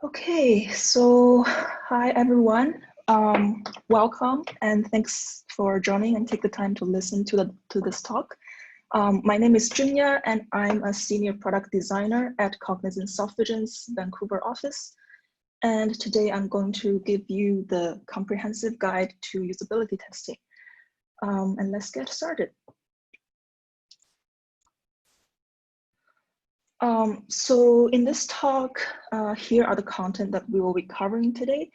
Okay, so hi everyone. Welcome and thanks for joining and take the time to listen to this talk. My name is Junya and I'm a senior product designer at Cognizant Softvision's Vancouver office. And today I'm going to give you the comprehensive guide to usability testing. And let's get started. So in this talk, here are the content that we will be covering today.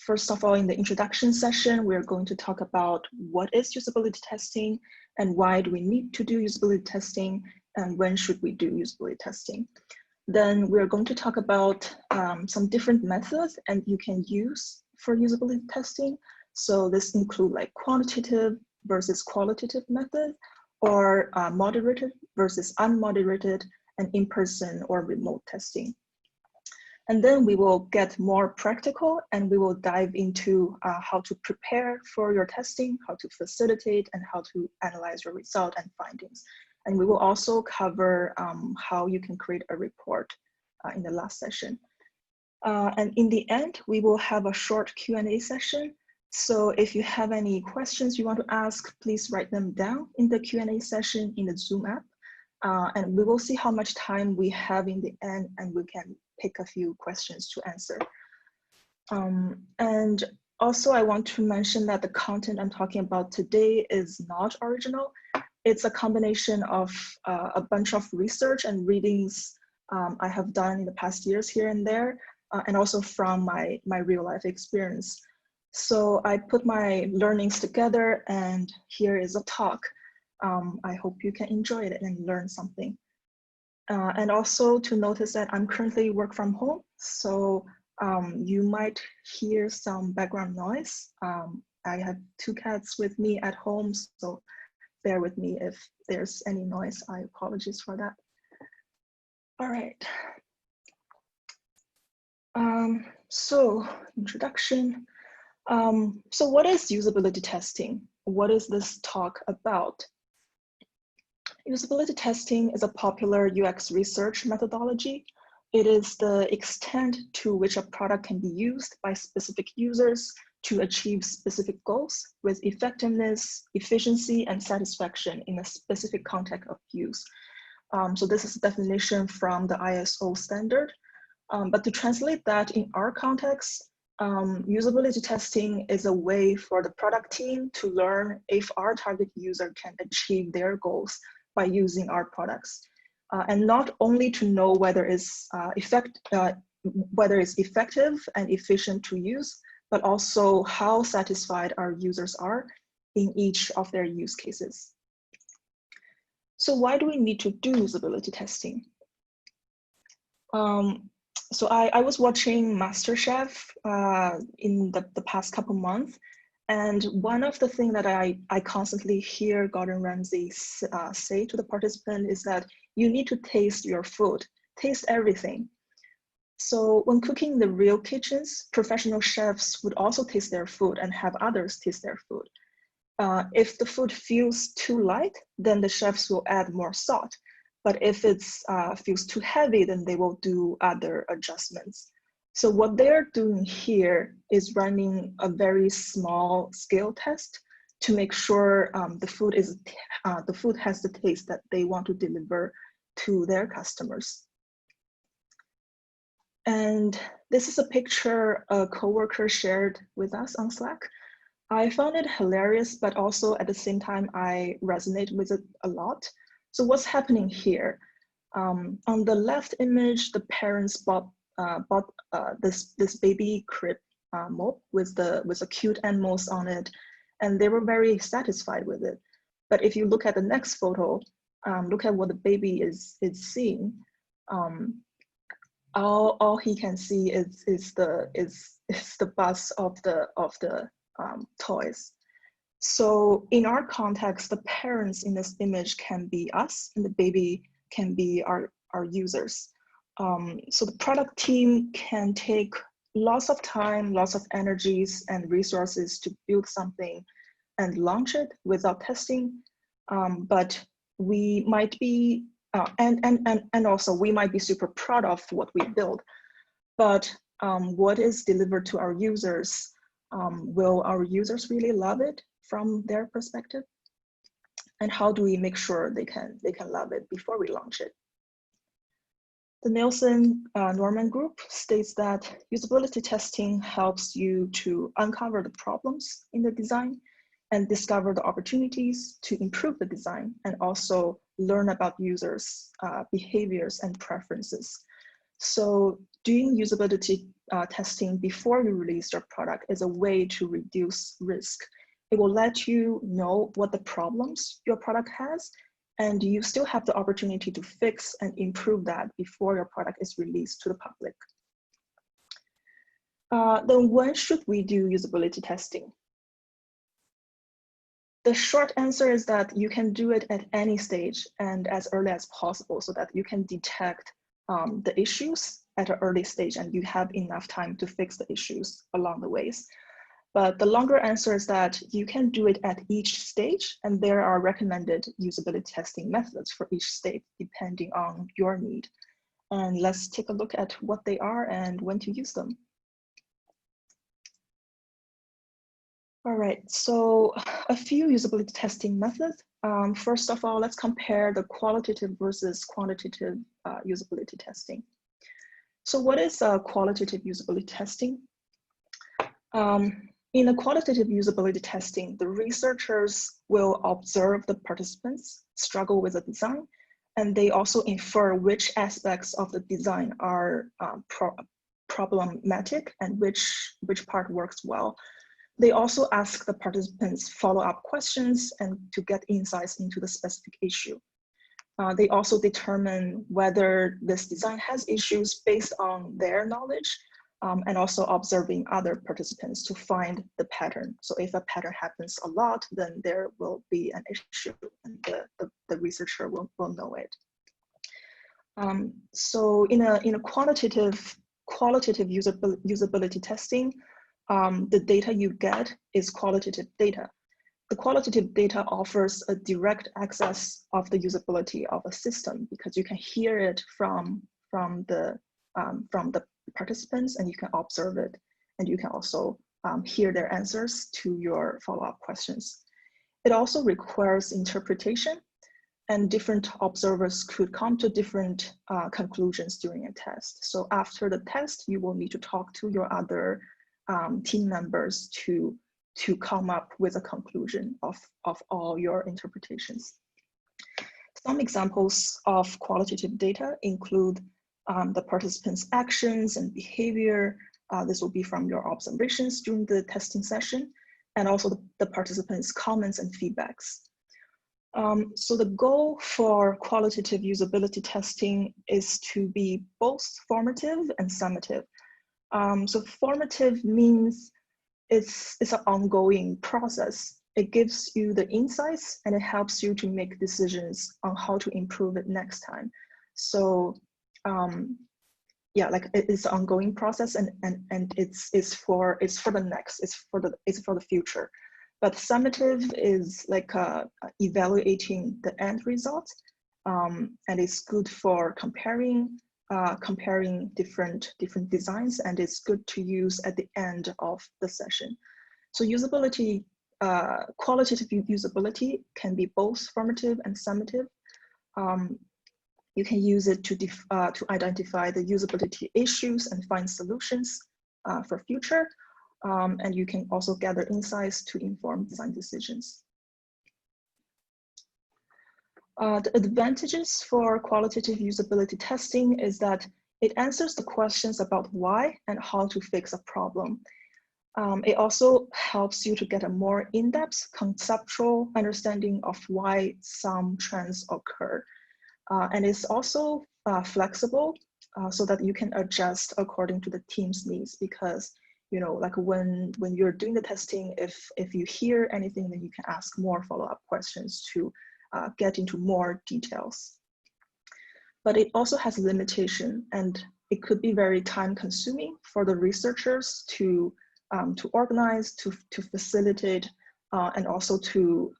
First of all, in the introduction session, we're going to talk about what is usability testing and why do we need to do usability testing and when should we do usability testing. Then we're going to talk about some different methods and you can use for usability testing. So this include like quantitative versus qualitative method, or moderated versus unmoderated, and in-person or remote testing. And then we will get more practical and we will dive into how to prepare for your testing, how to facilitate, and how to analyze your result and findings. And we will also cover how you can create a report in the last session. And in the end, we will have a short Q&A session. So if you have any questions you want to ask, please write them down in the Q&A session in the Zoom app. And we will see how much time we have in the end and we can pick a few questions to answer. And also I want to mention that the content I'm talking about today is not original. It's a combination of a bunch of research and readings I have done in the past years here and there, and also from my real life experience. So I put my learnings together and here is a talk. I hope you can enjoy it and learn something. And also to notice that I'm currently work from home, so you might hear some background noise. I have 2 cats with me at home, so bear with me if there's any noise. I apologize for that. All right. So introduction. So what is usability testing? What is this talk about? Usability testing is a popular UX research methodology. It is the extent to which a product can be used by specific users to achieve specific goals with effectiveness, efficiency, and satisfaction in a specific context of use. So this is a definition from the ISO standard. But to translate that in our context, usability testing is a way for the product team to learn if our target user can achieve their goals by using our products. And not only to know whether it's effective and efficient to use, but also how satisfied our users are in each of their use cases. So why do we need to do usability testing? So I was watching MasterChef in the past couple months, and one of the things that I constantly hear Gordon Ramsay say to the participant is that you need to taste your food, taste everything. So when cooking in the real kitchens, professional chefs would also taste their food and have others taste their food. If the food feels too light, then the chefs will add more salt. But if it feels too heavy, then they will do other adjustments. So what they're doing here is running a very small scale test to make sure the food has the taste that they want to deliver to their customers. And this is a picture a coworker shared with us on Slack. I found it hilarious, but also at the same time, I resonate with it a lot. So what's happening here? On the left image, the parents bought this baby crib mop with the cute animals on it, and they were very satisfied with it. But if you look at the next photo, look at what the baby is seeing. All he can see is the buzz of the toys. So in our context, the parents in this image can be us and the baby can be our users. So the product team can take lots of time, lots of energies and resources to build something and launch it without testing. But we might be, and also we might be super proud of what we build. but what is delivered to our users, will our users really love it from their perspective? And how do we make sure they can love it before we launch it? The Nielsen-Norman group states that usability testing helps you to uncover the problems in the design and discover the opportunities to improve the design, and also learn about users' behaviors and preferences. So doing usability testing before you release your product is a way to reduce risk. It will let you know what the problems your product has, and you still have the opportunity to fix and improve that before your product is released to the public. Then when should we do usability testing? The short answer is that you can do it at any stage and as early as possible, so that you can detect the issues at an early stage and you have enough time to fix the issues along the ways. But the longer answer is that you can do it at each stage, and there are recommended usability testing methods for each stage depending on your need. And let's take a look at what they are and when to use them. All right, so a few usability testing methods. First of all, let's compare the qualitative versus quantitative usability testing. So what is qualitative usability testing? In the qualitative usability testing, the researchers will observe the participants struggle with the design, and they also infer which aspects of the design are problematic and which part works well. They also ask the participants follow-up questions and to get insights into the specific issue. They also determine whether this design has issues based on their knowledge, and also observing other participants to find the pattern. So if a pattern happens a lot, then there will be an issue, and the researcher will know it. So in a qualitative usability testing, the data you get is qualitative data. The qualitative data offers a direct access of the usability of a system, because you can hear it from the participants, and you can observe it, and you can also hear their answers to your follow-up questions. It also requires interpretation, and different observers could come to different conclusions during a test. So after the test, you will need to talk to your other team members to come up with a conclusion of all your interpretations. Some examples of qualitative data include the participants' actions and behavior. This will be from your observations during the testing session, and also the participants' comments and feedbacks. So the goal for qualitative usability testing is to be both formative and summative. So formative means it's an ongoing process. It gives you the insights, and it helps you to make decisions on how to improve it next time. So yeah, like it's an ongoing process, and it's for the next, it's for the future. But summative is like evaluating the end result, and it's good for comparing different designs, and it's good to use at the end of the session. So usability, qualitative usability can be both formative and summative. You can use it to identify the usability issues and find solutions for future. And you can also gather insights to inform design decisions. The advantages for qualitative usability testing is that it answers the questions about why and how to fix a problem. It also helps you to get a more in-depth conceptual understanding of why some trends occur. And it's also flexible so that you can adjust according to the team's needs, because like when you're doing the testing, if you hear anything, then you can ask more follow-up questions to get into more details. But it also has limitation, and it could be very time-consuming for the researchers to organize, to facilitate, and also to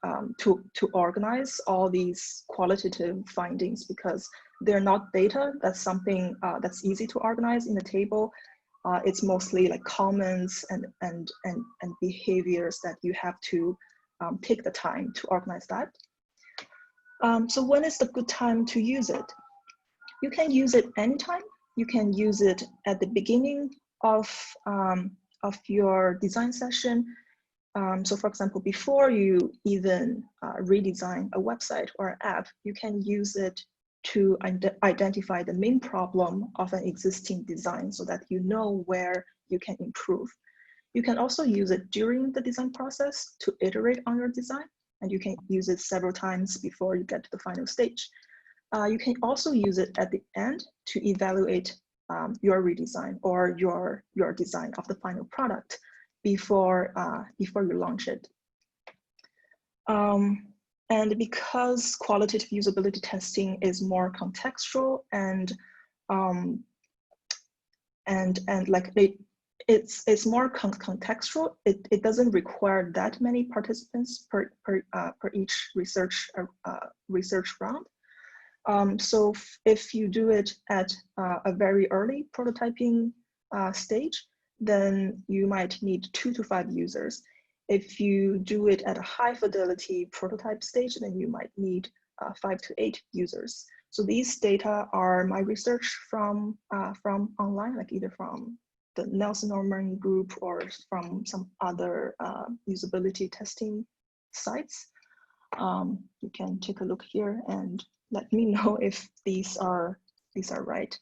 organize all these qualitative findings, because they're not data. That's something that's easy to organize in a table. It's mostly like comments and behaviors that you have to take the time to organize that. So when is the good time to use it? You can use it anytime. You can use it at the beginning of your design session. So for example, before you even redesign a website or an app, you can use it to identify the main problem of an existing design so that you know where you can improve. You can also use it during the design process to iterate on your design, and you can use it several times before you get to the final stage. You can also use it at the end to evaluate your redesign or your design of the final product before you launch it. And because qualitative usability testing is more contextual and like it's more contextual, it doesn't require that many participants per each research round. So if you do it at a very early prototyping stage, then you might need 2 to 5 users. If you do it at a high fidelity prototype stage, then you might need 5 to 8 users. So these data are my research from online, like either from the Nelson Norman group or from some other usability testing sites. You can take a look here and let me know if these are right.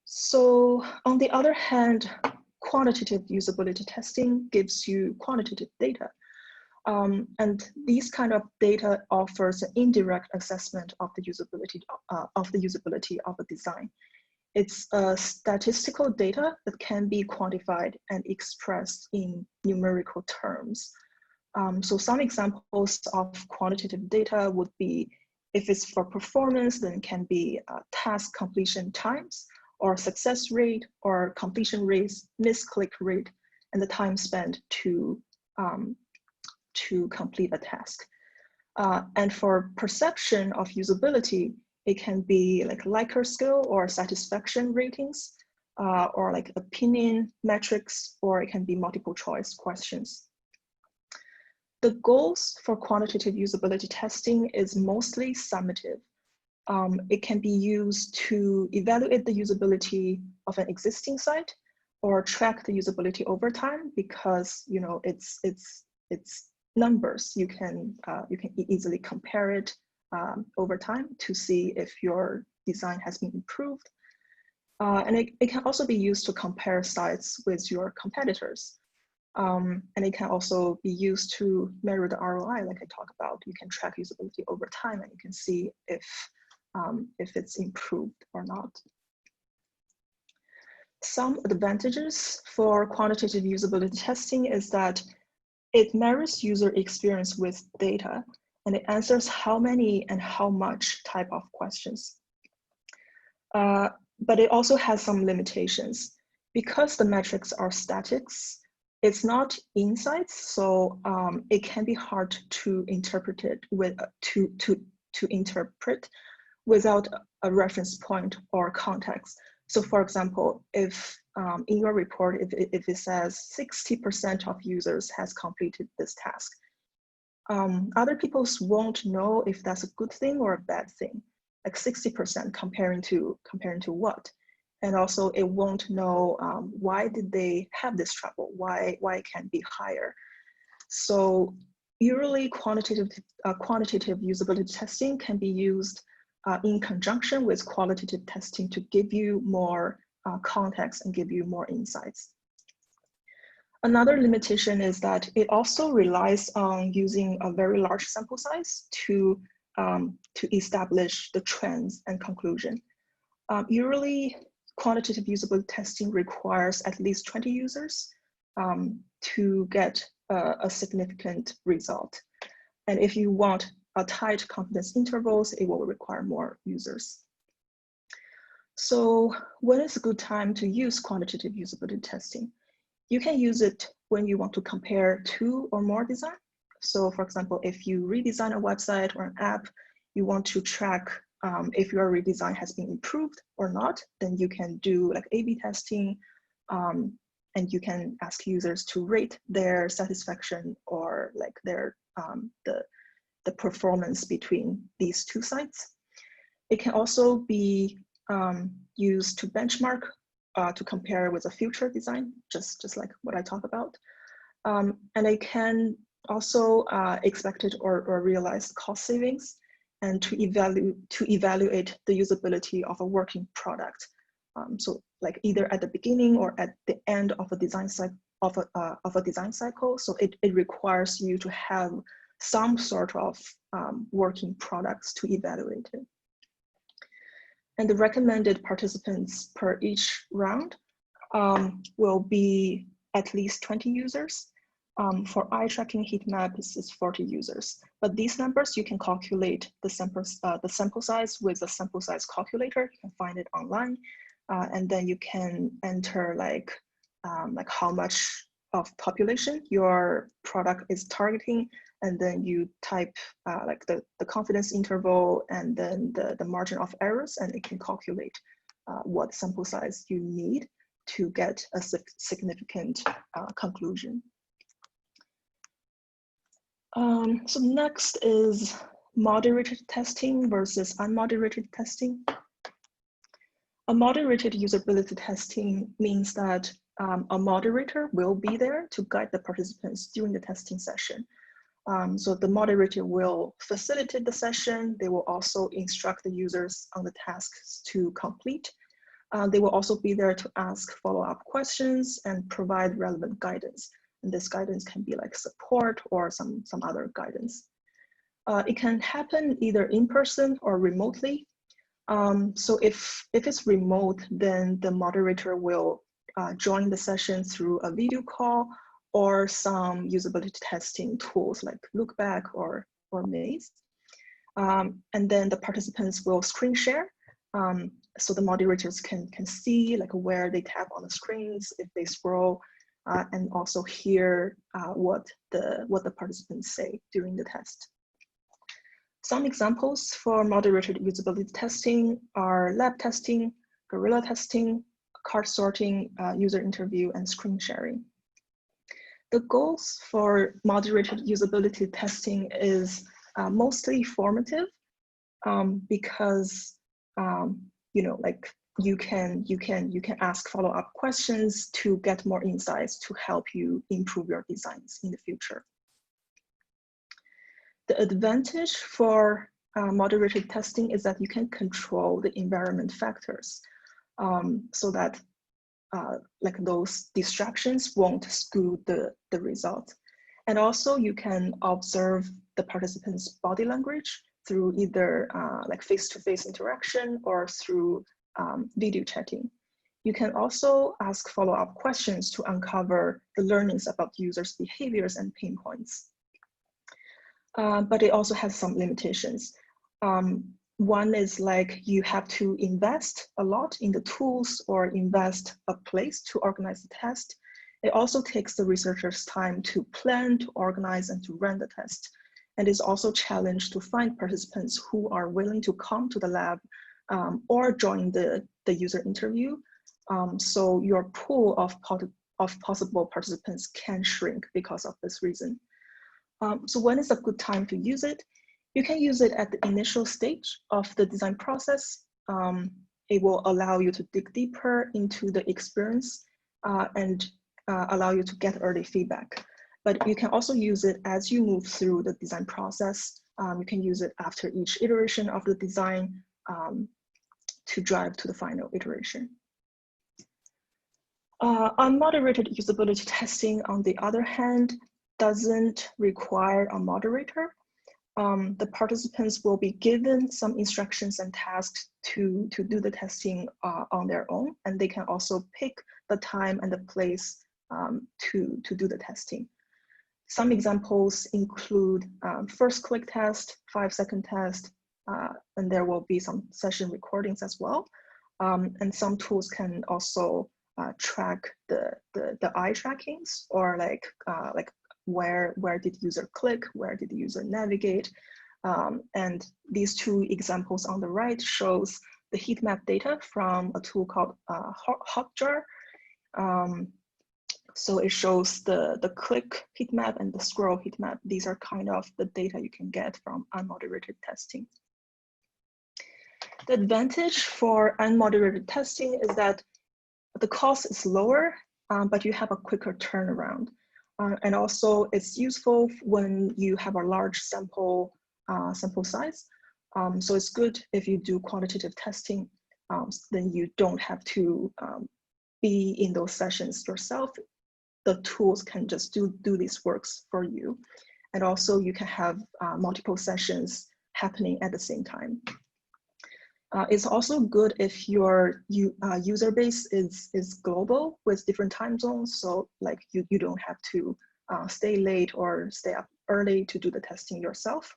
So on the other hand, quantitative usability testing gives you quantitative data. And these kind of data offers an indirect assessment of the usability of a design. It's statistical data that can be quantified and expressed in numerical terms. So some examples of quantitative data would be, if it's for performance, then it can be task completion times, or success rate, or completion rates, misclick rate, and the time spent to complete a task. And for perception of usability, it can be like Likert scale or satisfaction ratings, or like opinion metrics, or it can be multiple choice questions. The goals for quantitative usability testing is mostly summative. It can be used to evaluate the usability of an existing site or track the usability over time, because it's numbers. You can easily compare it over time to see if your design has been improved. And it can also be used to compare sites with your competitors. And it can also be used to measure the ROI, like I talked about. You can track usability over time, and you can see if it's improved or not. Some advantages for quantitative usability testing is that it mirrors user experience with data, and it answers how many and how much type of questions. But it also has some limitations. Because the metrics are statics, it's not insights, so it can be hard to interpret it to interpret without a reference point or context. So for example, if in your report, if it says 60% of users has completed this task, other people won't know if that's a good thing or a bad thing. Like 60% comparing to what? And also it won't know why did they have this trouble? Why it can't be higher? So usually quantitative usability testing can be used in conjunction with qualitative testing to give you more context and give you more insights. Another limitation is that it also relies on using a very large sample size to establish the trends and conclusion. Usually, quantitative usability testing requires at least 20 users to get a significant result. And if you want a tight confidence intervals, it will require more users. So when is a good time to use quantitative usability testing? You can use it when you want to compare 2 or more designs. So for example, if you redesign a website or an app, you want to track if your redesign has been improved or not, then you can do like A/B testing, and you can ask users to rate their satisfaction or like their the performance between these two sites. It can also be used to benchmark, to compare with a future design, just like what I talked about. And it can also expected or realized cost savings, and to evaluate the usability of a working product. So like either at the beginning or at the end of a design cycle of a design cycle. So it requires you to have some sort of working products to evaluate it. And the recommended participants per each round will be at least 20 users. For eye tracking heat map, this is 40 users. But these numbers, you can calculate the sample size with a sample size calculator. You can find it online. And then you can enter like how much of population your product is targeting. And then you type like the confidence interval and then the margin of errors, and it can calculate what sample size you need to get a significant conclusion. So next is moderated testing versus unmoderated testing. A moderated usability testing means that a moderator will be there to guide the participants during the testing session. So the moderator will facilitate the session. They will also instruct the users on the tasks to complete. They will also be there to ask follow-up questions and provide relevant guidance. And this guidance can be like support or some other guidance. It can happen either in person or remotely. So if it's remote, then the moderator will join the session through a video call or some usability testing tools like Lookback or Maze. And then the participants will screen share. So the moderators can see like where they tap on the screens, if they scroll, and also hear what the participants say during the test. Some examples for moderated usability testing are lab testing, guerrilla testing, card sorting, user interview, and screen sharing. The goals for moderated usability testing is mostly formative, because you know, like you can ask follow-up questions to get more insights to help you improve your designs in the future. The advantage for moderated testing is that you can control the environment factors, so that like those distractions won't skew the result. And also you can observe the participants' body language through either like face-to-face interaction or through video chatting. You can also ask follow-up questions to uncover the learnings about users' behaviors and pain points. But it also has some limitations. One is like you have to invest a lot in the tools or invest a place to organize the test. It also takes the researchers time to plan, to organize, and to run the test. And it's also a challenge to find participants who are willing to come to the lab or join the user interview. So your pool of possible participants can shrink because of this reason. So when is a good time to use it? You can use it at the initial stage of the design process. It will allow you to dig deeper into the experience and allow you to get early feedback. But you can also use it as you move through the design process. You can use it after each iteration of the design to drive to the final iteration. Unmoderated usability testing, on the other hand, doesn't require a moderator. The participants will be given some instructions and tasks to do the testing on their own, and they can also pick the time and the place to do the testing. Some examples include first click test, 5-second test, and there will be some session recordings as well. And some tools can also track the eye trackings, or like where did user click, where did the user navigate, And these two examples on the right shows the heat map data from a tool called Hotjar. So it shows the click heat map and the scroll heat map. These are kind of the data you can get from unmoderated testing. The advantage for unmoderated testing is that the cost is lower, but you have a quicker turnaround. And also it's useful when you have a large sample size. So it's good if you do quantitative testing, then you don't have to be in those sessions yourself. The tools can just do these works for you. And also you can have multiple sessions happening at the same time. It's also good if your user base is global with different time zones. So like you don't have to stay late or stay up early to do the testing yourself.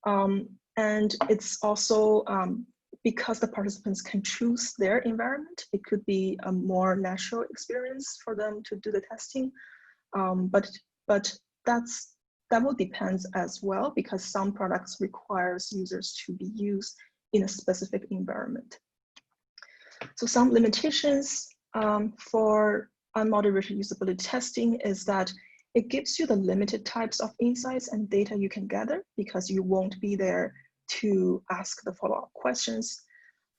And it's also, because the participants can choose their environment, it could be a more natural experience for them to do the testing. But that will depend as well, because some products requires users to be used in a specific environment. So some limitations for unmoderated usability testing is that it gives you the limited types of insights and data you can gather, because you won't be there to ask the follow-up questions.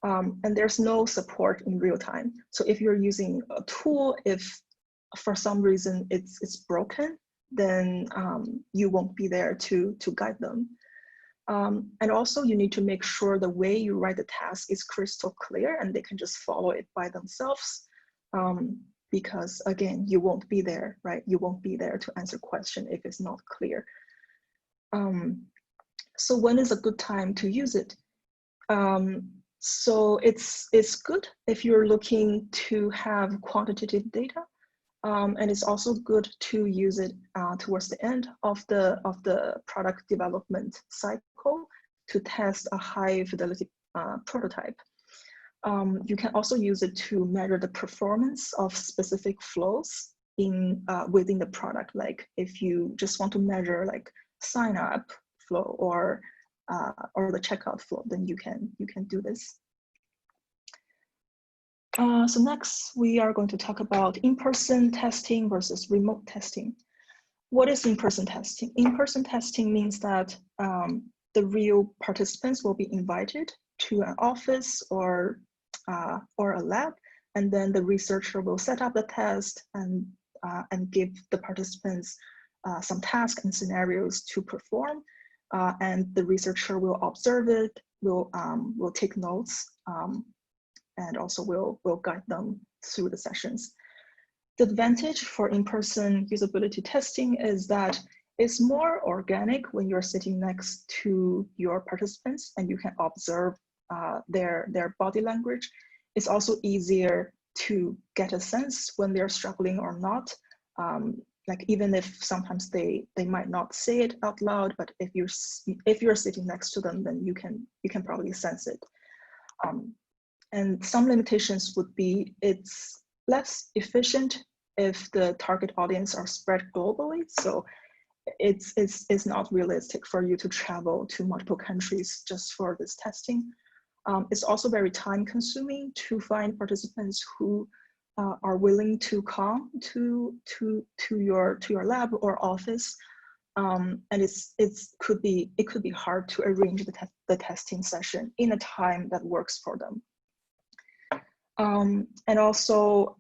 And there's no support in real time. So if you're using a tool, if for some reason it's broken, then you won't be there to guide them. And also you need to make sure the way you write the task is crystal clear and they can just follow it by themselves. Because again, you won't be there, right? You won't be there to answer question if it's not clear. So when is a good time to use it? So it's good if you're looking to have quantitative data. And it's also good to use it towards the end of the product development cycle to test a high fidelity prototype. You can also use it to measure the performance of specific flows within the product. Like if you just want to measure like sign up flow or the checkout flow, then you can do this. So next, we are going to talk about in-person testing versus remote testing. What is in-person testing? In-person testing means that the real participants will be invited to an office or a lab, and then the researcher will set up the test and give the participants some tasks and scenarios to perform, and the researcher will observe it, will take notes, and also will guide them through the sessions. The advantage for in-person usability testing is that it's more organic when you're sitting next to your participants and you can observe their body language. It's also easier to get a sense when they're struggling or not. Like even if sometimes they might not say it out loud, but if you're sitting next to them, then you can probably sense it. And some limitations would be it's less efficient if the target audience are spread globally. So it's not realistic for you to travel to multiple countries just for this testing. It's also very time consuming to find participants who are willing to come to your lab or office. And it could be hard to arrange the testing session in a time that works for them. And also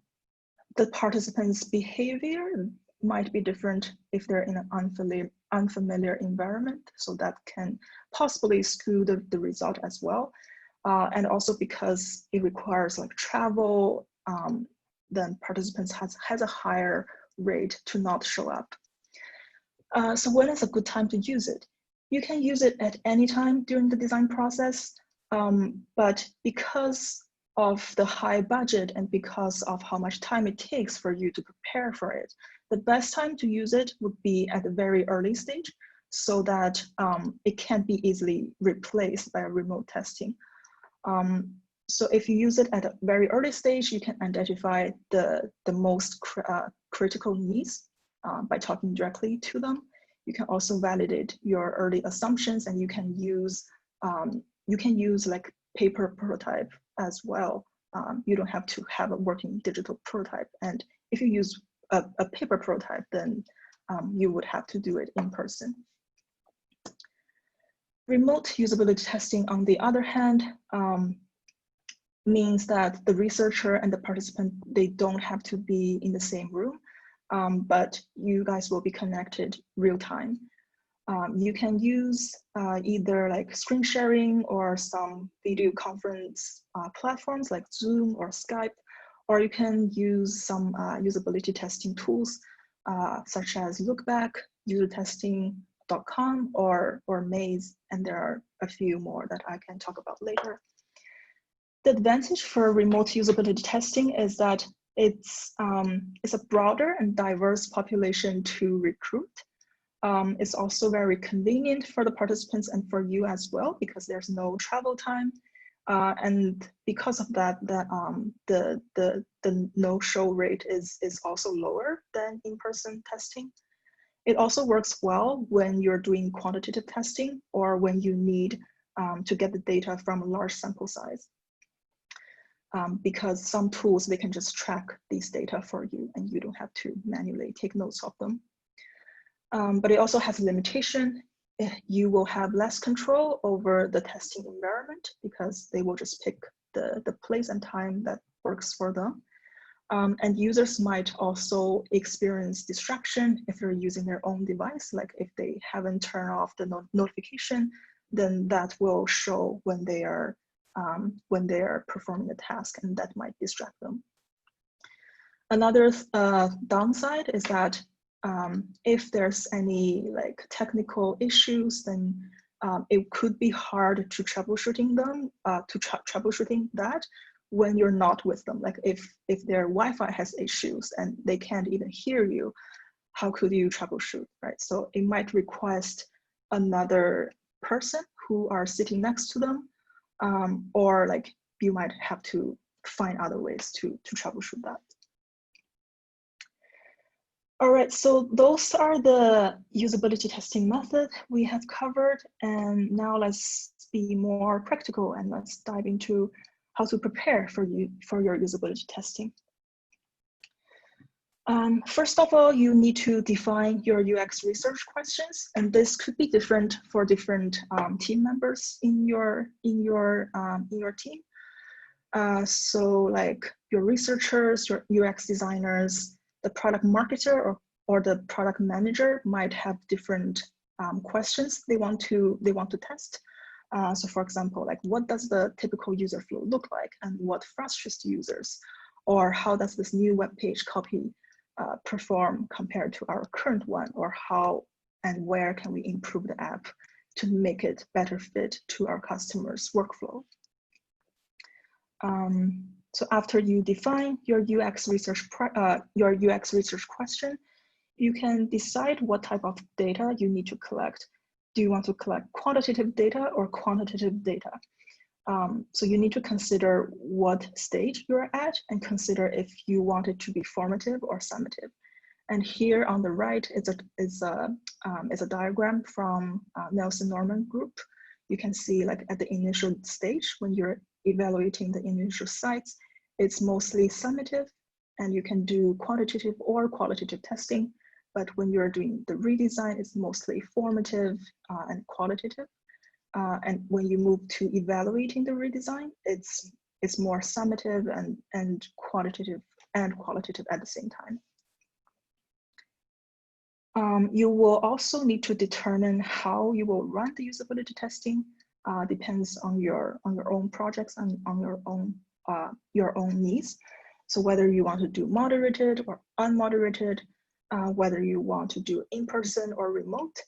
the participants' behavior might be different if they're in an unfamiliar environment. So that can possibly skew the result as well. And also because it requires like travel, then participants has a higher rate to not show up. So when is a good time to use it? You can use it at any time during the design process, but because of the high budget and because of how much time it takes for you to prepare for it, the best time to use it would be at the very early stage so that it can't be easily replaced by a remote testing. So if you use it at a very early stage, you can identify the most critical needs by talking directly to them. You can also validate your early assumptions, and you can use like paper prototype as well. You don't have to have a working digital prototype. And if you use a paper prototype, then you would have to do it in person. Remote usability testing, on the other hand, means that the researcher and the participant, they don't have to be in the same room, but you guys will be connected real time. You can use either like screen sharing or some video conference platforms like Zoom or Skype, or you can use some usability testing tools such as Lookback, usertesting.com, or Maze, and there are a few more that I can talk about later. The advantage for remote usability testing is that it's a broader and diverse population to recruit. It's also very convenient for the participants and for you as well, because there's no travel time. And because of that, the no-show rate is also lower than in-person testing. It also works well when you're doing quantitative testing or when you need to get the data from a large sample size. Because some tools, they can just track these data for you and you don't have to manually take notes of them. But it also has a limitation. You will have less control over the testing environment because they will just pick the place and time that works for them. And users might also experience distraction if they're using their own device. Like if they haven't turned off the notification, then that will show when they are performing the task, and that might distract them. Another downside is that if there's any like technical issues, then it could be hard to troubleshooting that when you're not with them. Like if their Wi-Fi has issues and they can't even hear you, how could you troubleshoot, right? So it might request another person who are sitting next to them, or like you might have to find other ways to troubleshoot that. All right, so those are the usability testing method we have covered, and now let's be more practical and let's dive into how to prepare for your usability testing. First of all, you need to define your UX research questions, and this could be different for different team members in your team. So like your researchers, your UX designers, the product marketer or the product manager might have different questions they want to test. So for example, like what does the typical user flow look like and what frustrates users? Or how does this new web page copy perform compared to our current one? Or how and where can we improve the app to make it better fit to our customers' workflow? So after you define your UX research question, you can decide what type of data you need to collect. Do you want to collect quantitative data or quantitative data? So you need to consider what stage you're at and consider if you want it to be formative or summative. And here on the right is a diagram from Nelson Norman group. You can see like at the initial stage when you're evaluating the initial sites, it's mostly summative, and you can do quantitative or qualitative testing. But when you're doing the redesign, it's mostly formative and qualitative. And when you move to evaluating the redesign, it's more summative and quantitative at the same time. You will also need to determine how you will run the usability testing. Depends on your own projects and on your own needs. So whether you want to do moderated or unmoderated, whether you want to do in-person or remote.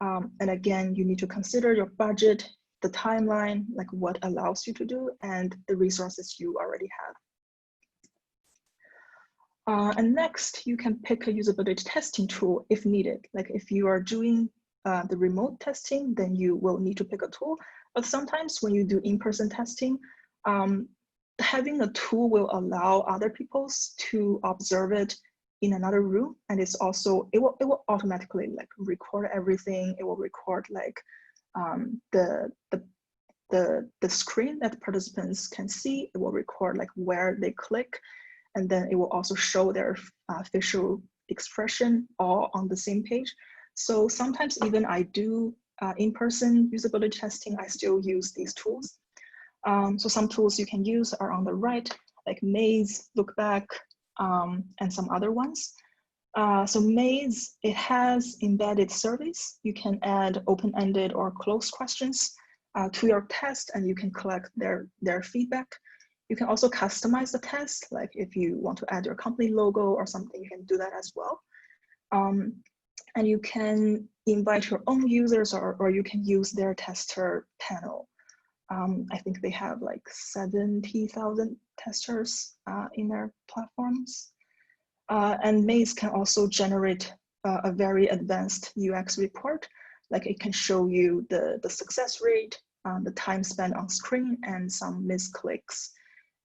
And again, you need to consider your budget, the timeline, like what allows you to do, and the resources you already have. And next, you can pick a usability testing tool if needed. Like if you are doing the remote testing, then you will need to pick a tool. But sometimes when you do in-person testing, having a tool will allow other people to observe it in another room, and it will automatically like record everything. It will record like the screen that participants can see. It will record like where they click, and then it will also show their facial expression all on the same page. So sometimes even I do in-person usability testing, I still use these tools. So some tools you can use are on the right, like Maze, Look Back, and some other ones. So Maze, it has embedded surveys. You can add open-ended or closed questions to your test, and you can collect their feedback. You can also customize the test, like if you want to add your company logo or something, you can do that as well. And you can invite your own users, or you can use their tester panel. I think they have like 70,000 testers in their platforms. And Maze can also generate a very advanced UX report. Like it can show you the success rate, the time spent on screen, and some misclicks.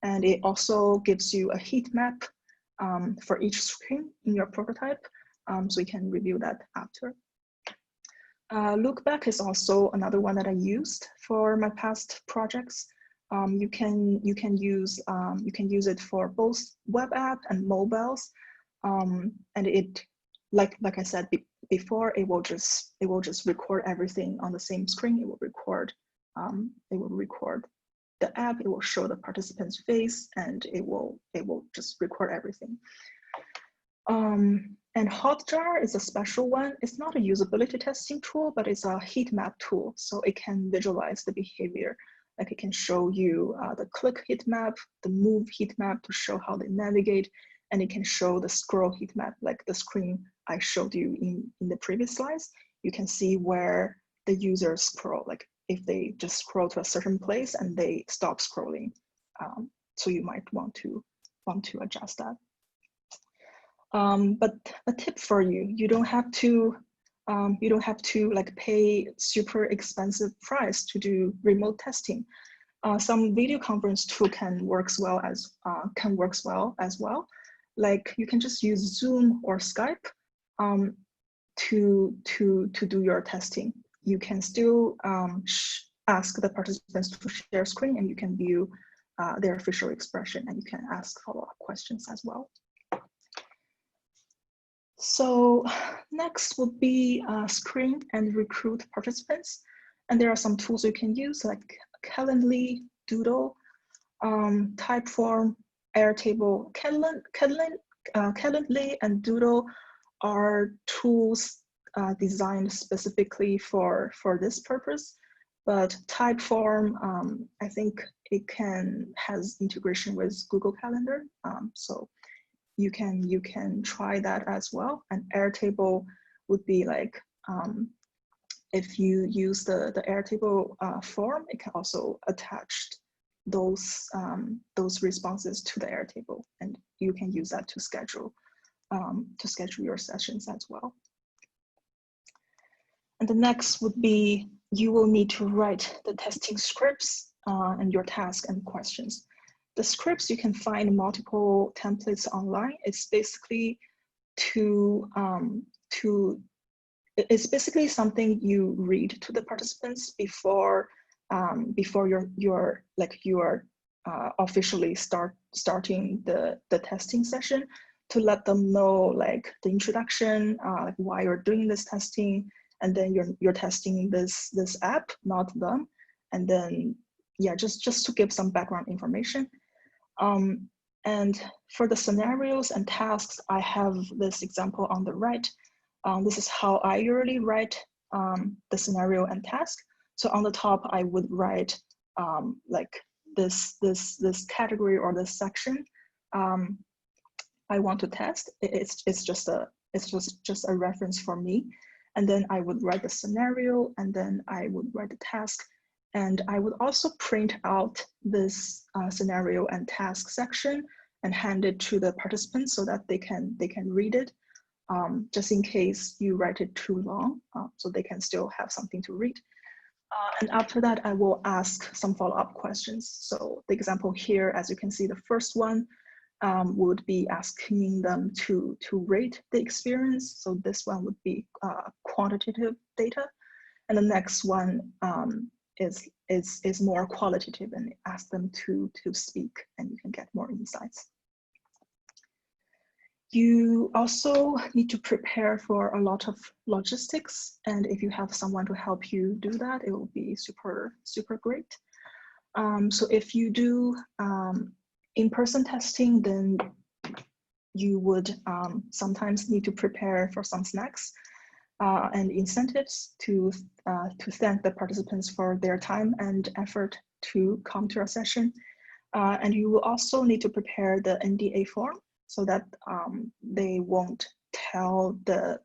And it also gives you a heat map for each screen in your prototype. So you can review that after. Look Back is also another one that I used for my past projects. You can use it for both web app and mobiles, and it like I said before, it will just record everything on the same screen. It will record the app. It will show the participant's face, and it will just record everything. And Hotjar is a special one. It's not a usability testing tool, but it's a heat map tool. So it can visualize the behavior. Like it can show you the click heat map, the move heat map to show how they navigate, and it can show the scroll heat map, like the screen I showed you in the previous slides. You can see where the users scroll, like if they just scroll to a certain place and they stop scrolling. So you might want to adjust that. But a tip for you, you don't have to like pay super expensive price to do remote testing. Some video conference tool can works well as well. Like you can just use Zoom or Skype to do your testing. You can still ask the participants to share screen, and you can view their facial expression, and you can ask follow-up questions as well. So next would be screen and recruit participants. And there are some tools you can use like Calendly, Doodle, Typeform, Airtable. Calendly and Doodle are tools designed specifically for this purpose. But Typeform, I think it has integration with Google Calendar. So you can try that as well. And Airtable would be like, if you use the Airtable form, it can also attach those responses to the Airtable, and you can use that to schedule your sessions as well. And the next would be, you will need to write the testing scripts and your task and questions. The scripts, you can find multiple templates online. It's basically it's basically something you read to the participants before you're officially starting the testing session, to let them know like the introduction, like why you're doing this testing, and then you're testing this app, not them, and then yeah, just to give some background information. And for the scenarios and tasks, I have this example on the right. This is how I usually write the scenario and task. So on the top, I would write like this category or this section I want to test. It's just a reference for me. And then I would write the scenario, and then I would write the task. And I would also print out this scenario and task section and hand it to the participants so that they can read it, just in case you write it too long, so they can still have something to read. And after that, I will ask some follow-up questions. So the example here, as you can see, the first one, would be asking them to rate the experience. So this one would be quantitative data. And the next one is more qualitative and ask them to speak, and you can get more insights. You also need to prepare for a lot of logistics, and if you have someone to help you do that, it will be super, super great. So if you do in-person testing, then you would sometimes need to prepare for some snacks and incentives to thank the participants for their time and effort to come to our session. And you will also need to prepare the NDA form so that they won't tell the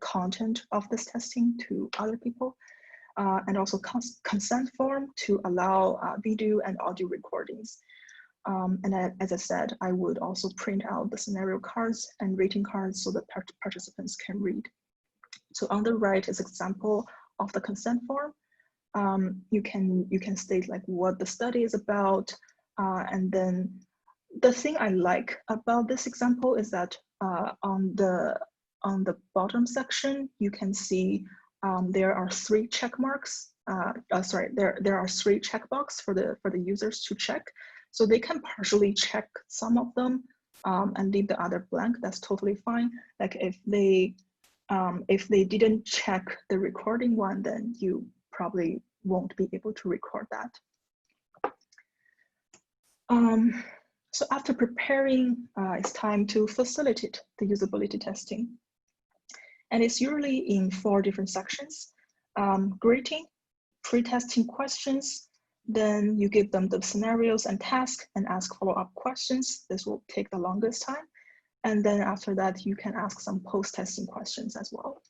content of this testing to other people. And also consent form to allow video and audio recordings. And as I said, I would also print out the scenario cards and rating cards so that participants can read. So on the right is example of the consent form. You can state like what the study is about, and then the thing I like about this example is that on the bottom section you can see there are 3 check marks. There are 3 checkboxes for the users to check. So they can partially check some of them and leave the other blank. That's totally fine. Like if they didn't check the recording one, then you probably won't be able to record that. So after preparing, it's time to facilitate the usability testing. And it's usually in 4 different sections: greeting, pre-testing questions, then you give them the scenarios and tasks and ask follow-up questions. This will take the longest time. And then after that, you can ask some post-testing questions as well.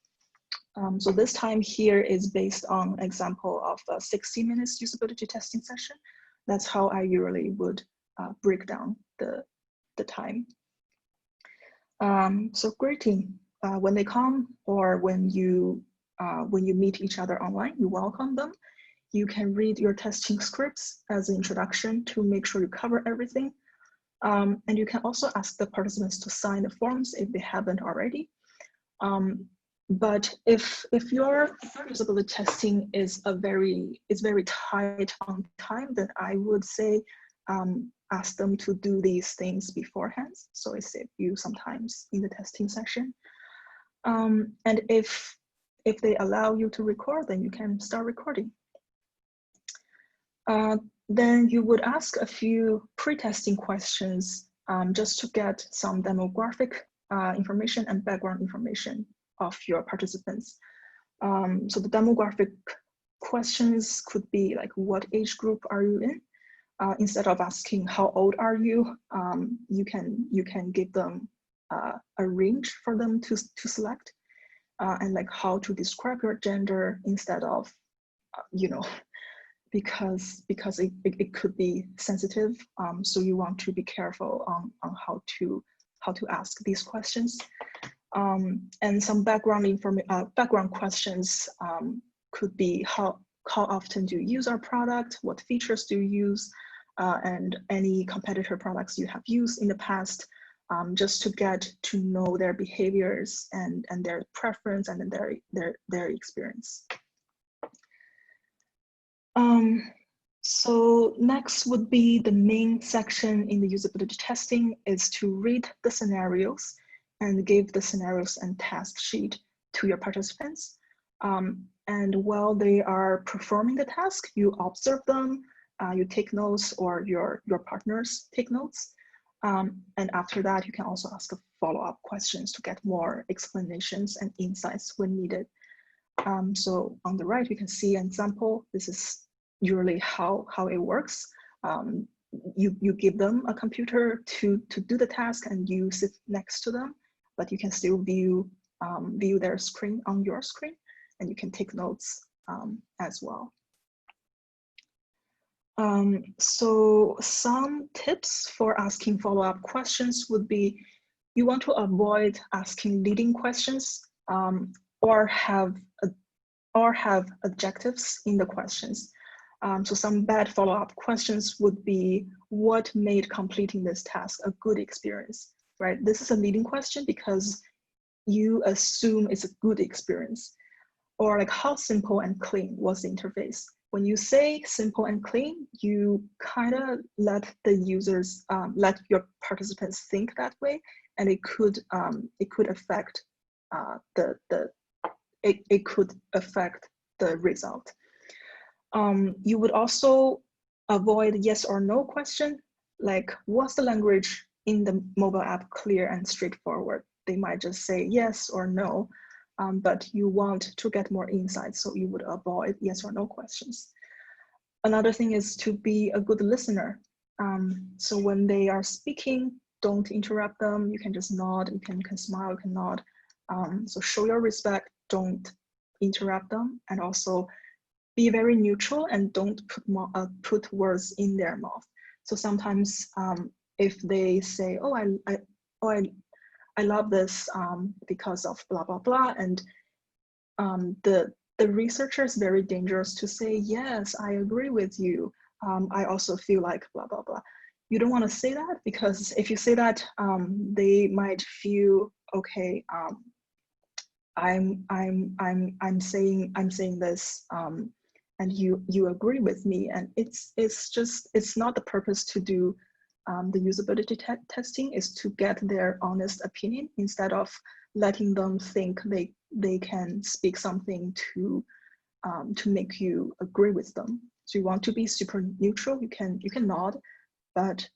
So this time here is based on example of a 60 minutes usability testing session. That's how I usually would break down the time. So greeting, when they come or when you meet each other online, you welcome them. You can read your testing scripts as an introduction to make sure you cover everything. And you can also ask the participants to sign the forms if they haven't already. But if your usability testing is very tight on time, then I would say ask them to do these things beforehand, so it saves you sometimes in the testing session. And if they allow you to record, then you can start recording. Then you would ask a few pre-testing questions just to get some demographic information and background information of your participants. So the demographic questions could be like, what age group are you in? Instead of asking how old are you, you can give them a range for them to select, and like how to describe your gender instead of, because it could be sensitive. So you want to be careful on how to ask these questions. And some background questions could be how often do you use our product? What features do you use? And any competitor products you have used in the past, just to get to know their behaviors and their preference and their experience. So next would be the main section in the usability testing is to read the scenarios and give the scenarios and task sheet to your participants. And while they are performing the task, you observe them, you take notes, or your partners take notes. And after that, you can also ask follow-up questions to get more explanations and insights when needed. So on the right, you can see an example. This is usually how it works. You give them a computer to do the task, and you sit next to them, but you can still view their screen on your screen, and you can take notes as well. So some tips for asking follow-up questions would be, you want to avoid asking leading questions or have adjectives in the questions. So some bad follow-up questions would be, what made completing this task a good experience, right? This is a leading question because you assume it's a good experience. Or like, how simple and clean was the interface? When you say simple and clean, you kind of let the users, let your participants think that way, and it could affect it could affect the result. You would also avoid yes or no question, like, was the language in the mobile app clear and straightforward? They might just say yes or no, but you want to get more insight, so you would avoid yes or no questions. Another thing is to be a good listener. So when they are speaking, don't interrupt them. You can just nod, you can smile, you can nod. So show your respect, don't interrupt them, and also be very neutral and don't put words in their mouth. So sometimes if they say, oh, I love this because of blah, blah, blah, and the researcher is very dangerous to say, yes, I agree with you. I also feel like blah, blah, blah. You don't want to say that, because if you say that, they might feel, okay, I'm saying this, and you agree with me, and it's not the purpose to do the usability testing, is to get their honest opinion instead of letting them think they can speak something to make you agree with them. So you want to be super neutral. You can nod, but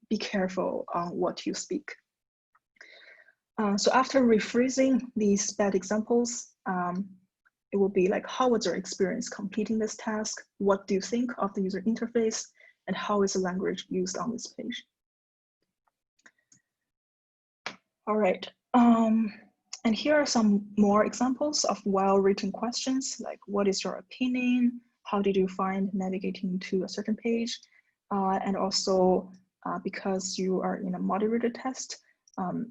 be careful on what you speak. So after rephrasing these bad examples, it will be like, how was your experience completing this task? What do you think of the user interface? And how is the language used on this page? All right. And here are some more examples of well-written questions, like, what is your opinion? How did you find navigating to a certain page? And also, because you are in a moderated test,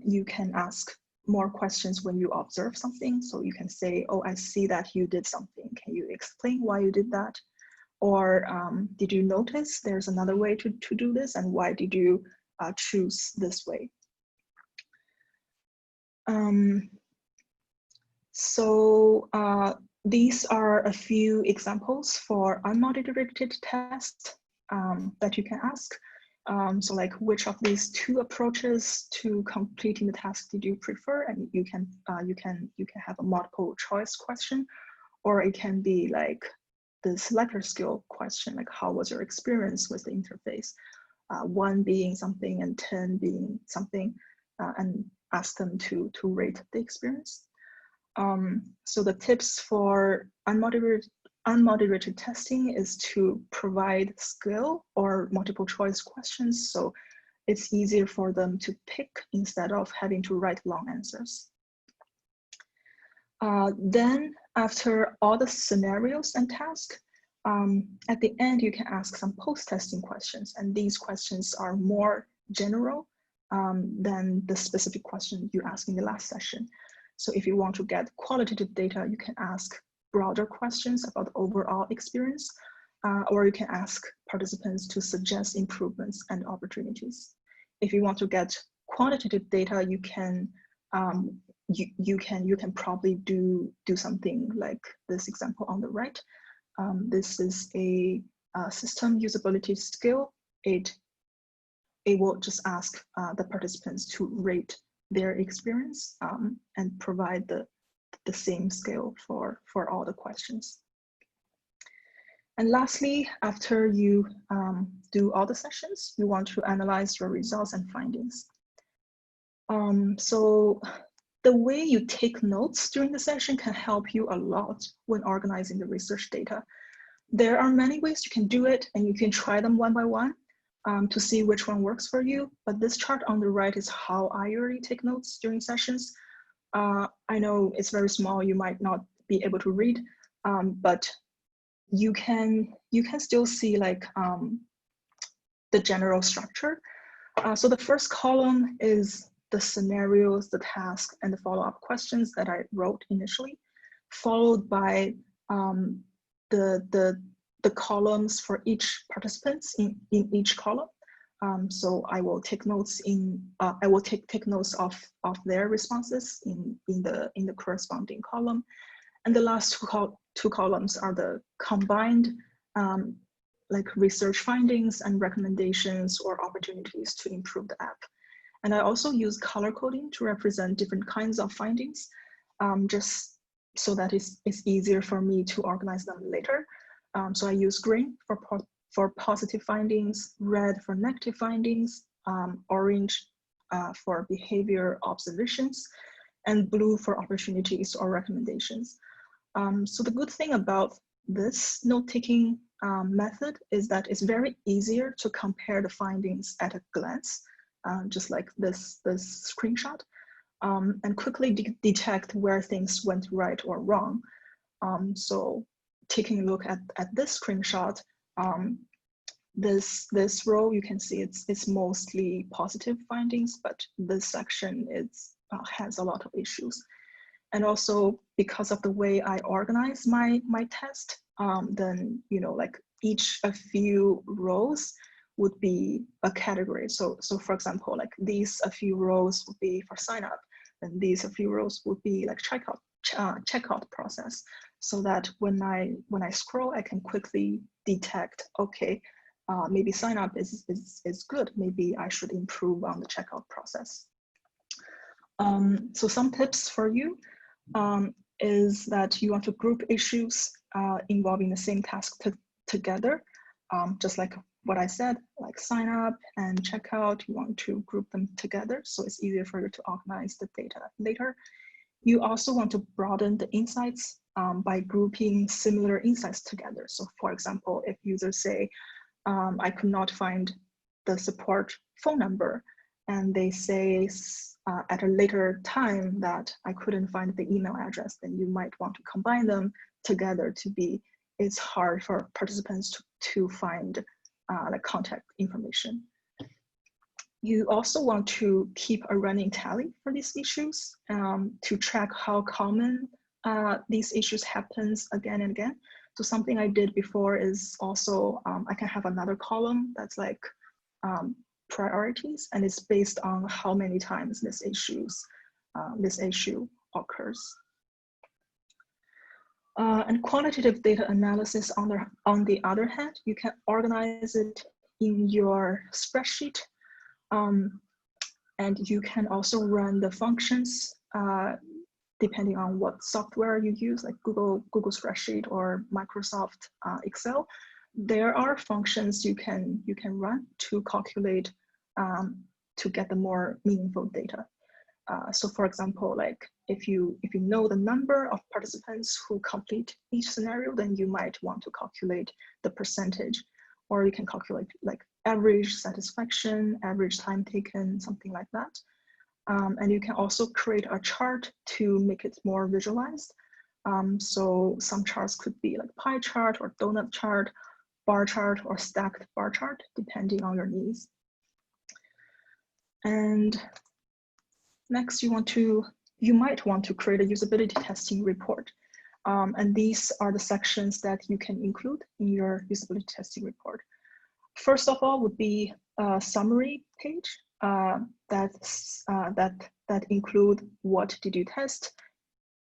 you can ask more questions when you observe something. So you can say, oh, I see that you did something. Can you explain why you did that? Or did you notice there's another way to do this? And why did you choose this way? These are a few examples for unmoderated tests that you can ask. So like, which of these two approaches to completing the task did you prefer? And you can have a multiple choice question, or it can be like this letter skill question, like, how was your experience with the interface? 1 being something and 10 being something, and ask them to rate the experience. So the tips for unmoderated testing is to provide skill or multiple choice questions, so it's easier for them to pick instead of having to write long answers. Then after all the scenarios and tasks, at the end you can ask some post-testing questions, and these questions are more general than the specific question you asked in the last session. So if you want to get qualitative data, you can ask broader questions about the overall experience, or you can ask participants to suggest improvements and opportunities. If you want to get quantitative data, you can probably do something like this example on the right. This is a system usability skill. It will just ask the participants to rate their experience and provide the same scale for all the questions. And lastly, after you do all the sessions, you want to analyze your results and findings. So the way you take notes during the session can help you a lot when organizing the research data. There are many ways you can do it, and you can try them one by one to see which one works for you. But this chart on the right is how I usually take notes during sessions. I know it's very small, you might not be able to read, but you can still see like the general structure. So the first column is the scenarios, the task, and the follow-up questions that I wrote initially, followed by the columns for each participants in each column. So I will take notes I will take notes of their responses in the corresponding column. And the last two columns are the combined like research findings and recommendations or opportunities to improve the app. And I also use color coding to represent different kinds of findings, just so that it's easier for me to organize them later. So I use green for positive findings, red for negative findings, orange for behavior observations, and blue for opportunities or recommendations. So the good thing about this note-taking method is that it's very easier to compare the findings at a glance, just like this screenshot, and quickly detect where things went right or wrong. So taking a look at this screenshot, this row, you can see it's mostly positive findings, but this section has a lot of issues. And also because of the way I organize my test, then like a few rows would be a category. So for example, like these a few rows would be for sign up, and these a few rows would be like checkout process, so that when I scroll, I can quickly detect, okay, maybe sign up is good. Maybe I should improve on the checkout process. So some tips for you is that you want to group issues involving the same task together, just like what I said, like sign up and checkout, you want to group them together so it's easier for you to organize the data later. You also want to broaden the insights by grouping similar insights together. So for example, if users say, I could not find the support phone number, and they say at a later time that I couldn't find the email address, then you might want to combine them together it's hard for participants to find like contact information. You also want to keep a running tally for these issues to track how common these issues happens again and again. So something I did before is also, I can have another column that's like priorities, and it's based on how many times this issue occurs. And quantitative data analysis, on the other hand, you can organize it in your spreadsheet, and you can also run the functions depending on what software you use, like Google Spreadsheet or Microsoft Excel. There are functions you can run to calculate to get the more meaningful data. So for example, like if you know the number of participants who complete each scenario, then you might want to calculate the percentage, or you can calculate like average satisfaction, average time taken, something like that. And you can also create a chart to make it more visualized. So some charts could be like pie chart or donut chart, bar chart, or stacked bar chart, depending on your needs. And next, you might want to create a usability testing report. And these are the sections that you can include in your usability testing report. First of all would be a summary page that include what did you test?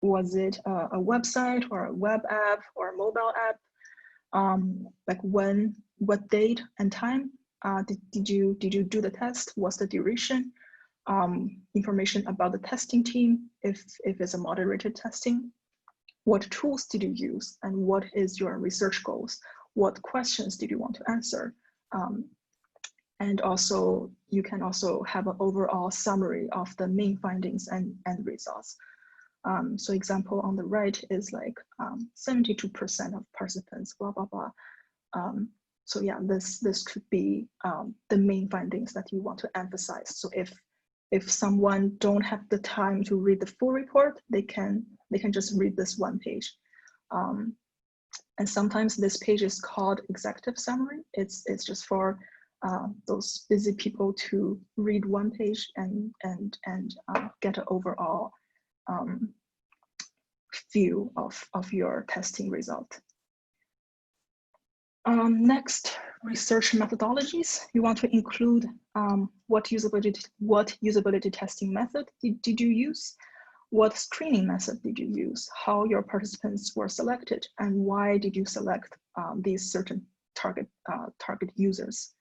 Was it a website or a web app or a mobile app? Like when, what date and time did you do the test? What's the duration? Information about the testing team, if it's a moderated testing. What tools did you use, and what is your research goals? What questions did you want to answer? And also, you can also have an overall summary of the main findings and results. So example on the right is like 72% of participants, blah, blah, blah. So yeah, this could be the main findings that you want to emphasize. So if someone don't have the time to read the full report, they can just read this one page. And sometimes this page is called executive summary. It's just for those busy people to read one page and get an overall view of your testing result. Next, research methodologies. You want to include what usability testing method did you use? What screening method did you use? How your participants were selected, and why did you select these certain target users?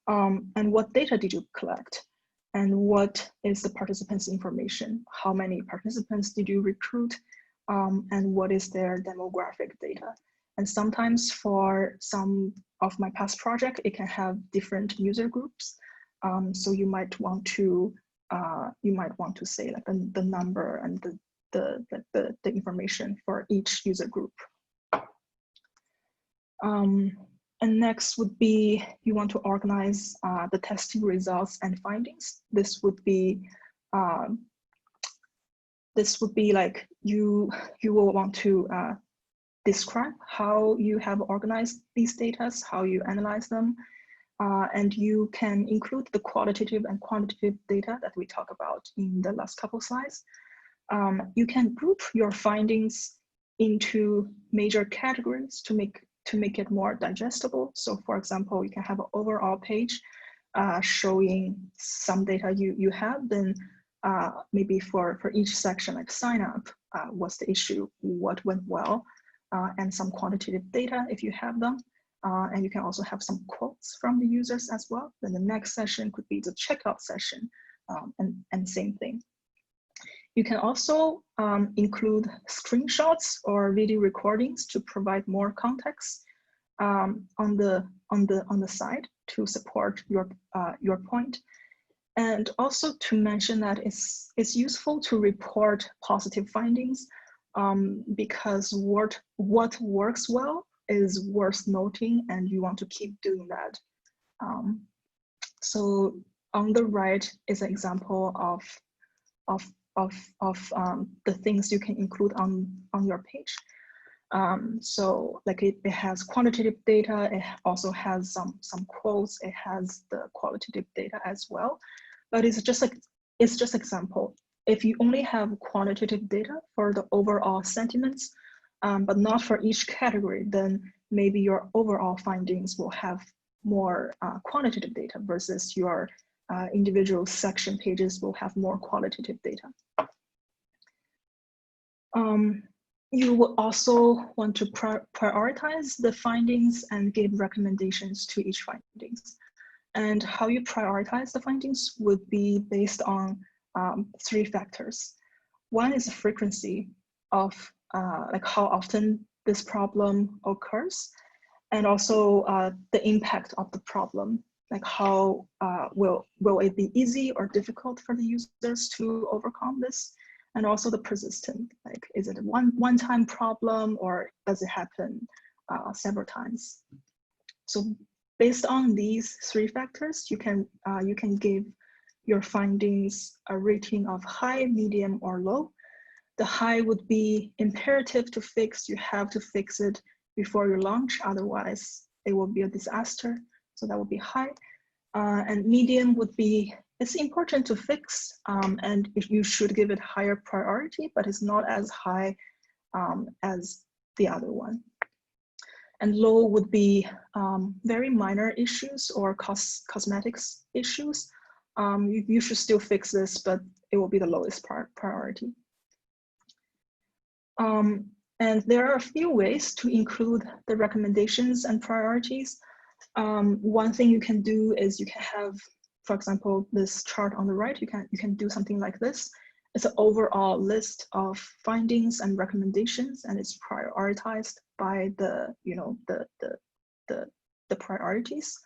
And what data did you collect? And what is the participants' information? How many participants did you recruit? And what is their demographic data? And sometimes for some of my past project, it can have different user groups. So you might want to say like the number and the information for each user group. And next would be you want to organize the testing results and findings. This would be like you will want to describe how you have organized these data, how you analyze them, and you can include the qualitative and quantitative data that we talked about in the last couple slides. You can group your findings into major categories to make it more digestible. So for example, you can have an overall page showing some data you have, then maybe for each section, like sign up, what's the issue, what went well, and some quantitative data if you have them. And you can also have some quotes from the users as well. Then the next session could be the checkout session, and same thing. You can also include screenshots or video recordings to provide more context on the side to support your point. And also to mention that it's useful to report positive findings because what works well is worth noting, and you want to keep doing that. So on the right is an example of the things you can include on your page. So like it has quantitative data, it also has some quotes, it has the qualitative data as well, but it's just example. If you only have quantitative data for the overall sentiments, but not for each category, then maybe your overall findings will have more quantitative data versus your individual section pages will have more qualitative data. You will also want to prioritize the findings and give recommendations to each findings. And how you prioritize the findings would be based on 3 factors. One is the frequency of like how often this problem occurs, and also the impact of the problem, like how will it be easy or difficult for the users to overcome this, and also the persistent, like is it a one-time problem or does it happen several times? So based on these 3 factors, you can give your findings a rating of high, medium, or low. The high would be imperative to fix. You have to fix it before you launch, otherwise it will be a disaster. So that would be high. And medium would be, it's important to fix, and you should give it higher priority, but it's not as high as the other one. And low would be very minor issues or cosmetics issues. You should still fix this, but it will be the lowest priority. And there are a few ways to include the recommendations and priorities. One thing you can do is you can have, for example, this chart on the right, you can do something like this. It's an overall list of findings and recommendations, and it's prioritized by the priorities.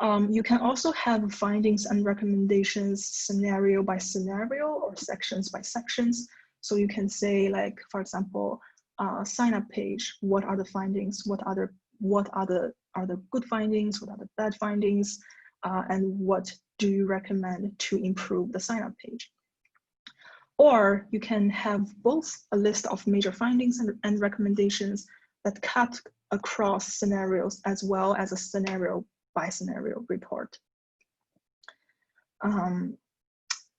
You can also have findings and recommendations scenario by scenario or sections by sections. So you can say, like, for example, sign up page, what are the findings, what are the good findings, what are the bad findings, and what do you recommend to improve the sign up page? Or you can have both a list of major findings and recommendations that cut across scenarios, as well as a scenario by scenario report.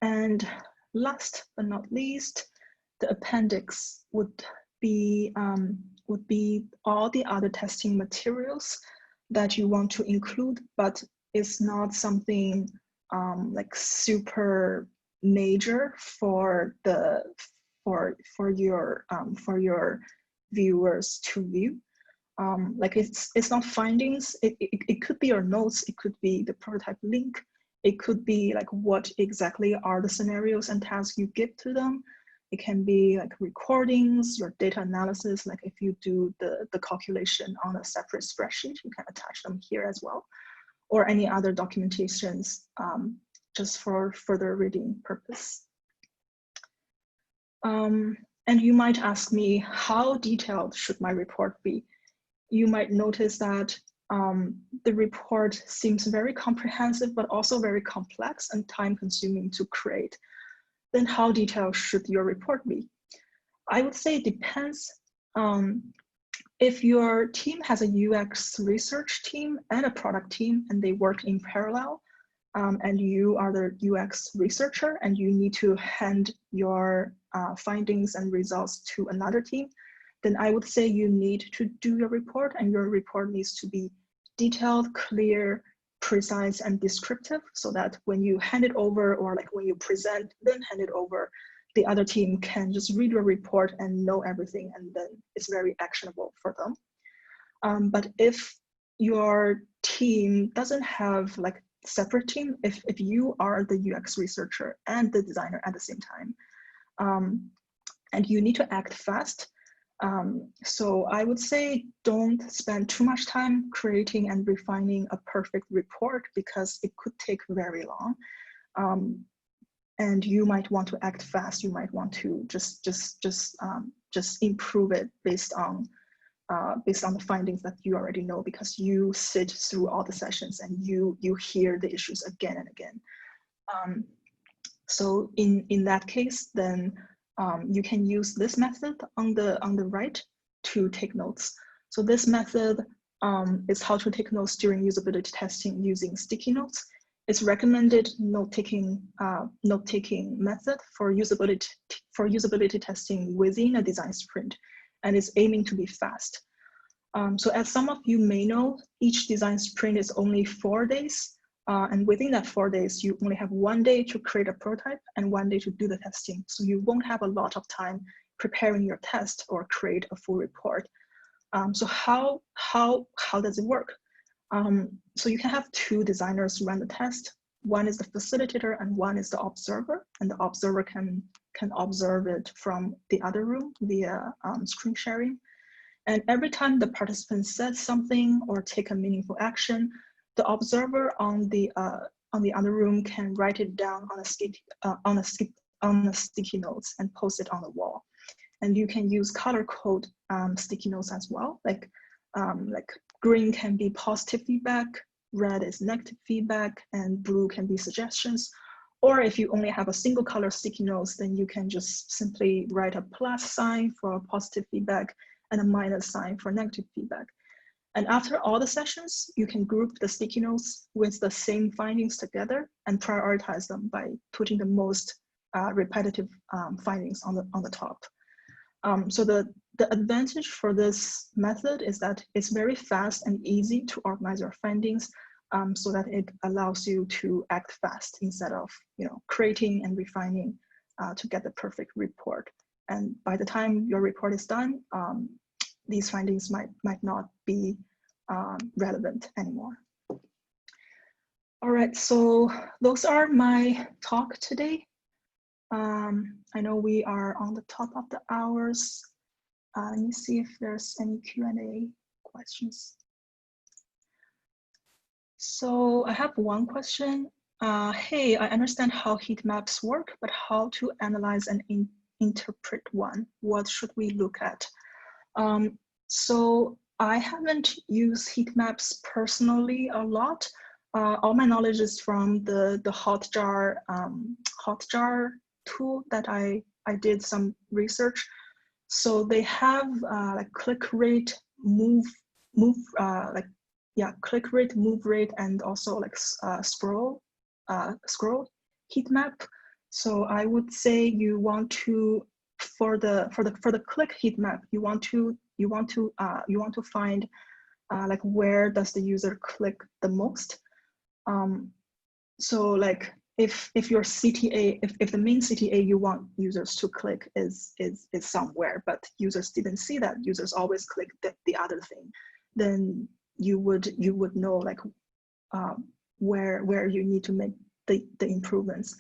And last but not least, the appendix would be would be all the other testing materials that you want to include, but it's not something like super major for your viewers to view. Like it's not findings. It could be your notes. It could be the prototype link. It could be like what exactly are the scenarios and tasks you give to them. It can be like recordings, your data analysis. Like if you do the calculation on a separate spreadsheet, you can attach them here as well, or any other documentations just for further reading purpose. And you might ask me, how detailed should my report be? You might notice that the report seems very comprehensive, but also very complex and time-consuming to create. Then how detailed should your report be? I would say it depends. If your team has a UX research team and a product team, and they work in parallel, and you are the UX researcher, and you need to hand your findings and results to another team, then I would say you need to do your report, and your report needs to be detailed, clear, precise, and descriptive, so that when you hand it over, or like when you present, then hand it over, the other team can just read your report and know everything, and then it's very actionable for them. But if your team doesn't have like separate team, if you are the UX researcher and the designer at the same time, and you need to act fast, so I would say don't spend too much time creating and refining a perfect report, because it could take very long. And you might want to act fast. You might want to just improve it based on the findings that you already know, because you sit through all the sessions and you hear the issues again and again. So in that case, then you can use this method on the right to take notes. So this method is how to take notes during usability testing using sticky notes. It's recommended note-taking method for usability testing within a design sprint, and it's aiming to be fast. So as some of you may know, each design sprint is only 4 days. And within that 4 days, you only have 1 day to create a prototype and 1 day to do the testing. So you won't have a lot of time preparing your test or create a full report. So how does it work? So you can have 2 designers run the test. One is the facilitator and one is the observer. And the observer can observe it from the other room via screen sharing. And every time the participant says something or take a meaningful action, the observer on the other room can write it down on a sticky notes and post it on the wall. And you can use color code sticky notes as well. Like green can be positive feedback, red is negative feedback, and blue can be suggestions. Or if you only have a single color sticky notes, then you can just simply write a plus sign for positive feedback and a minus sign for negative feedback. And after all the sessions, you can group the sticky notes with the same findings together and prioritize them by putting the most repetitive findings on the top. So the advantage for this method is that it's very fast and easy to organize your findings, so that it allows you to act fast instead of creating and refining to get the perfect report. And by the time your report is done, these findings might not be relevant anymore. All right, so those are my talk today. I know we are on the top of the hours. Let me see if there's any Q&A questions. So I have one question. Hey, I understand how heat maps work, but how to analyze and interpret one? What should we look at? So I haven't used heat maps personally a lot. All my knowledge is from the Hotjar tool that I did some research. So they have like click rate, click rate, move rate, and also like scroll heat map. So I would say you want to, for the click heat map, you want to you want to find like where does the user click the most. So like if your CTA, if the main CTA you want users to click is somewhere, but users didn't see that, users always click the other thing, then you would know like where you need to make the improvements.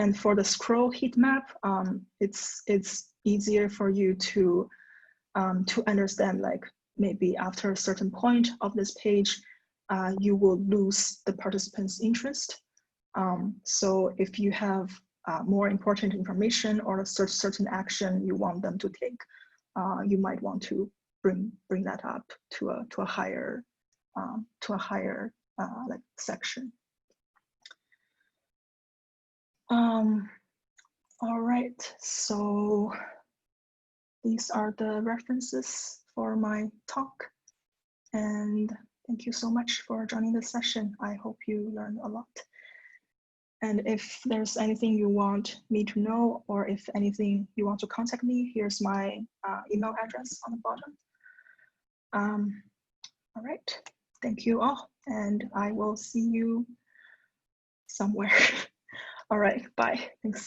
And for the scroll heat map, it's easier for you to understand, like maybe after a certain point of this page, you will lose the participants' interest. So if you have more important information or a certain action you want them to take, you might want to bring that up to a higher like section. All right, so these are the references for my talk, and thank you so much for joining the session. I hope you learned a lot. And if there's anything you want me to know, or if anything you want to contact me, here's my email address on the bottom. All right, thank you all, and I will see you somewhere. All right, bye, thanks.